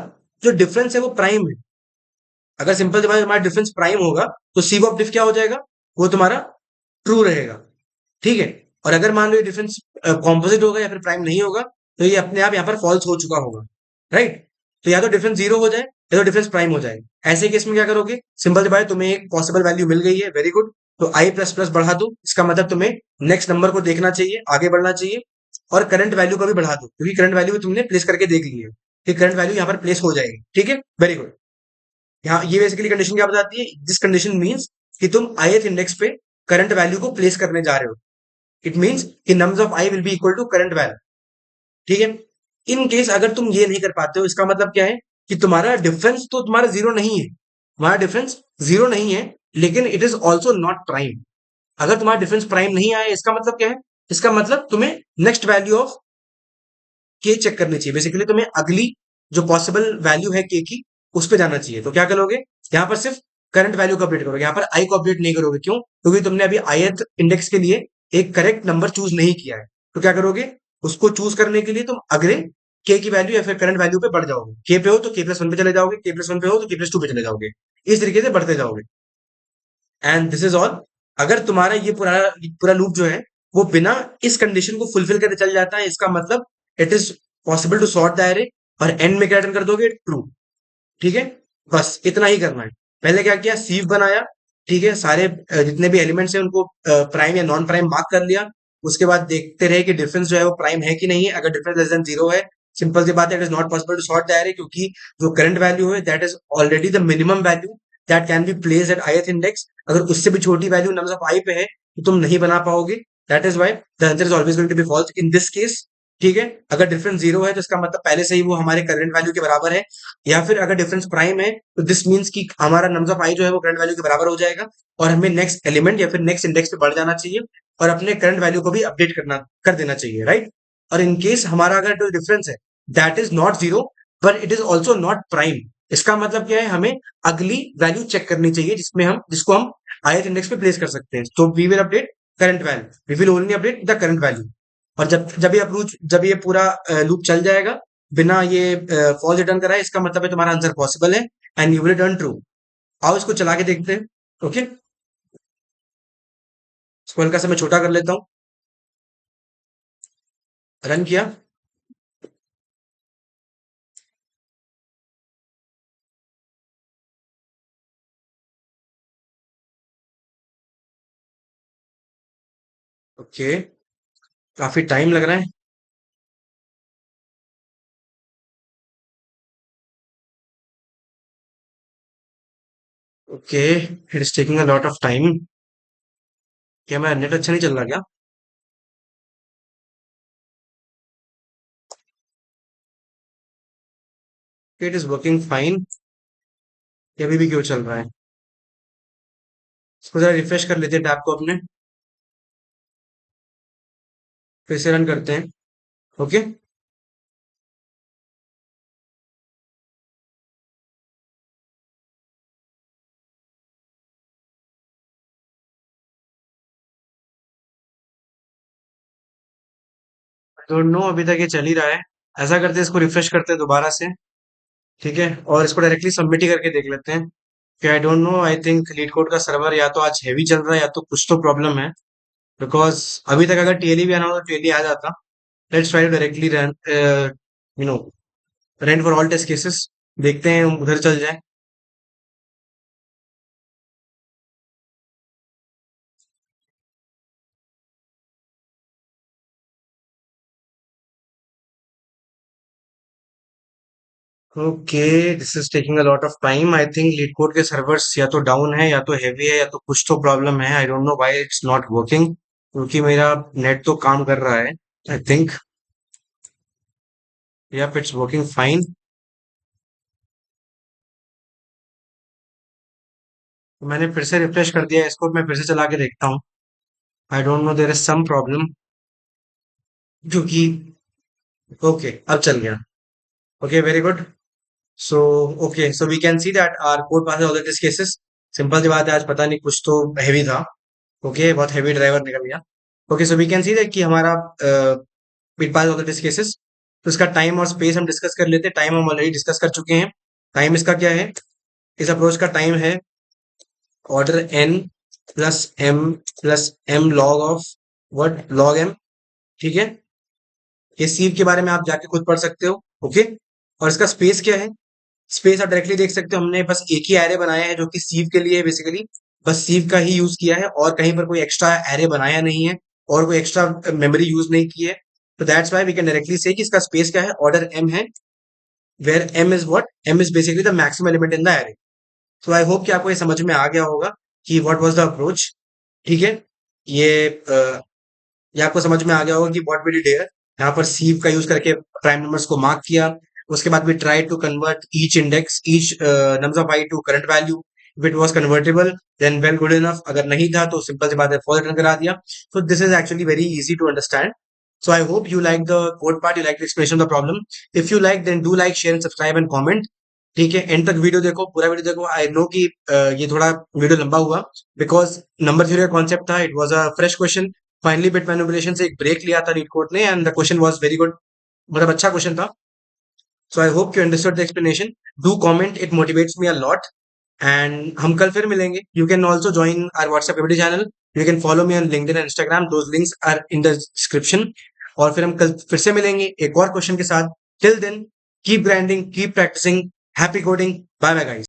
जो डिफरेंस है वो प्राइम है, अगर सिंपल तुम्हारा डिफरेंस प्राइम होगा तो सी ऑफ डिफ क्या हो जाएगा, वो तुम्हारा ट्रू रहेगा। ठीक है, और अगर मान लो ये डिफरेंस कॉम्पोजिट होगा या फिर प्राइम नहीं होगा, तो ये अपने आप यहाँ पर फॉल्स हो चुका होगा, राइट। तो या तो डिफरेंस जीरो हो जाए या तो डिफरेंस प्राइम हो जाए। ऐसे केस में क्या करोगे, सिंपल सी बात है, तुम्हें एक पॉसिबल वैल्यू मिल गई है, वेरी गुड। तो आई प्लस प्लस बढ़ा दो, इसका मतलब तुम्हें नेक्स्ट नंबर को देखना चाहिए, आगे बढ़ना चाहिए, और करंट वैल्यू को भी बढ़ा दो, क्योंकि करंट वैल्यू भी तुमने प्लेस करके देख ली है कि करंट वैल्यू यहाँ पर प्लेस हो जाएगी। ठीक है, वेरी गुड। यहाँ ये बेसिकली कंडीशन क्या बताती है, दिस कंडीशन मीन्स कि तुम ith इंडेक्स पे करंट वैल्यू को प्लेस करने जा रहे हो। इट मीन्स कि nums of i will be equal to current value. ठीक है, इन केस अगर तुम ये नहीं कर पाते हो, इसका मतलब क्या है कि तुम्हारा डिफरेंस तो तुम्हारा जीरो नहीं है, तुम्हारा डिफरेंस जीरो नहीं है, लेकिन it is also not prime. अगर तुम्हारा डिफरेंस प्राइम नहीं आया, इसका मतलब क्या है? इसका मतलब तुम्हें नेक्स्ट वैल्यू ऑफ के चेक करनी चाहिए। बेसिकली तुम्हें अगली जो पॉसिबल वैल्यू है के की, उस पे जाना चाहिए। तो क्या करोगे? यहाँ पर सिर्फ करंट वैल्यू को अपडेट करोगे, यहाँ पर आई को अपडेट नहीं करोगे। क्यों? क्योंकि तुमने अभी ith इंडेक्स के लिए एक करेक्ट नंबर चूज नहीं किया है। तो क्या करोगे? उसको चूज करने के लिए तुम अगले के की वैल्यू या फिर करंट वैल्यू पे बढ़ जाओगे। के पे हो तो k+1 पे चले जाओगे, k+1 पे हो तो k+2 पे चले जाओगे। इस तरीके से बढ़ते जाओगे। And this is all. अगर तुम्हारा ये पूरा पूरा लूप जो है वो बिना इस कंडीशन को फुलफिल करके चल जाता है, इसका मतलब it is possible to sort the array, और एंड में क्या रिटर्न कर दोगे? ट्रू। ठीक है, बस इतना ही करना है। पहले क्या किया? सीव बनाया। ठीक है, सारे जितने भी एलिमेंट्स हैं उनको प्राइम या नॉन प्राइम मार्क कर लिया। उसके बाद देखते रहे कि डिफरेंस जो है वो प्राइम है कि नहीं है। अगर डिफरेंस लेस देन जीरो है, सिंपल सी बात है, it is not possible to sort the array, क्योंकि जो करंट वैल्यू है that is already the minimum value that can be place at ith index. अगर उससे भी छोटी वैल्यू नंबर ऑफ आई पे है तो तुम नहीं बना पाओगे। That is why the answer is always going to be false in this case. ठीक है, अगर डिफरेंस जीरो है तो इसका मतलब पहले से ही वो हमारे करंट वैल्यू के बराबर है। या फिर अगर डिफरेंस प्राइम है तो दिस मीन्स कि हमारा नंबर ऑफ आई जो है वो करंट वैल्यू के बराबर हो जाएगा, और हमें नेक्स्ट एलिमेंट या फिर नेक्स्ट इंडेक्स पे बढ़ जाना चाहिए, और अपने करंट वैल्यू को भी अपडेट करना कर देना चाहिए, राइट। और इन केस हमारा अगर जो डिफरेंस है that is not zero but it is also not prime, इसका मतलब क्या है? हमें अगली वैल्यू चेक करनी चाहिए जिसको हम ith इंडेक्स पे प्लेस कर सकते हैं। तो we will update current value, we will only update the current value. और जब ये पूरा लूप चल जाएगा बिना ये फॉल्स रिटर्न कराए, इसका मतलब है तुम्हारा आंसर पॉसिबल है and you will return true. आओ इसको चला के देखते हैं। ओके, इसको हल्का सा मैं छोटा कर लेता हूँ। रन किया। ओके, काफी टाइम लग रहा है। Okay, it is taking a lot of time. क्या मेरा नेट अच्छा नहीं चल रहा क्या? It is working fine. ये अभी भी क्यों चल रहा है? इसको जरा रिफ्रेश कर लेते हैं टैब को अपने, फिर से रन करते हैं। ओके, डोंट नो, अभी तक ये चल ही रहा है। ऐसा करते हैं, इसको रिफ्रेश करते हैं दोबारा से। ठीक है, और इसको डायरेक्टली सबमिट ही करके देख लेते हैं कि आई don't no, I think leet code का सर्वर या तो आज हैवी चल रहा है या तो कुछ तो प्रॉब्लम है। बिकॉज अभी तक अगर टीएलई भी आना हो तो टीएलई आ जाता। Let's try to directly run, you know, run for all test cases. देखते हैं उधर चल जाए। Okay, this is taking a lot of time. I think LeetCode के सर्वर्स या तो डाउन है या तो हैवी है या तो कुछ तो प्रॉब्लम है। I don't know why it's not working, क्योंकि मेरा नेट तो काम कर रहा है। I think yup, it's working fine. मैंने फिर से रिफ्रेश कर दिया इसको, मैं फिर से चला के देखता हूँ। I don't know, there is some problem, क्योंकि ओके अब चल गया। Okay, very good. So okay, so we can see that our code pass all the test cases. Simple सी बात है, आज पता नहीं कुछ तो हैवी था। ओके, बहुत हैवी ड्राइवर निकल गया। Okay, so we can see that कि हमारा it pass all the test cases. तो इसका टाइम और स्पेस हम डिस्कस कर लेते हैं। टाइम हम ऑलरेडी डिस्कस कर चुके हैं। टाइम इसका क्या है? इस अप्रोच का टाइम है order n plus m plus m log of what? log m। ठीक है, ये सीव के बारे में आप जाके खुद पढ़ सकते हो। ओके, और इसका स्पेस क्या है? स्पेस आप डायरेक्टली देख सकते हो, हमने बस एक ही एरे बनाया है जो कि सीव के लिए है। बेसिकली बस सीव का ही यूज किया है, और कहीं पर कोई एक्स्ट्रा एरे बनाया नहीं है, और कोई एक्स्ट्रा मेमोरी यूज नहीं की है। तो that's why we can directly say कि इसका स्पेस क्या है? ऑर्डर m है, where m is what? m is basically the maximum element in the array. So I hope कि आपको ये समझ में आ गया होगा कि व्हाट वाज द अप्रोच। ठीक है, ये ये आपको समझ में आ गया होगा कि व्हाट वी डिड हियर। यहाँ पर सीव का यूज करके प्राइम नंबर्स को मार्क किया, उसके बाद we try to convert each index each number of I to current value. If it was convertible then well good enough, अगर नहीं था तो सिंपल सी बात है फॉल्स रिटर्न करा दिया। So this is actually very easy to understand. So I hope you like the code part, you like the explanation of the problem. If you like, then do like, share and subscribe and comment. ठीक है, and तक video देखो, पूरा video देखो। I know कि ये थोड़ा video लंबा हुआ बिकॉज नंबर थ्योरी का कॉन्सेप्ट था, it was a fresh question. Finally bit manipulation से एक ब्रेक लिया था लीड कोड ने and the question was very good, मतलब अच्छा क्वेश्चन था। So I hope you understood the explanation. Do comment, it motivates me a lot. And हम कल फिर मिलेंगे। You can also join our WhatsApp community channel, you can follow me on LinkedIn and Instagram, those links are in the description. और फिर हम कल फिर से मिलेंगे एक और क्वेश्चन के साथ। Till then keep grinding, keep practising, happy coding, bye bye guys.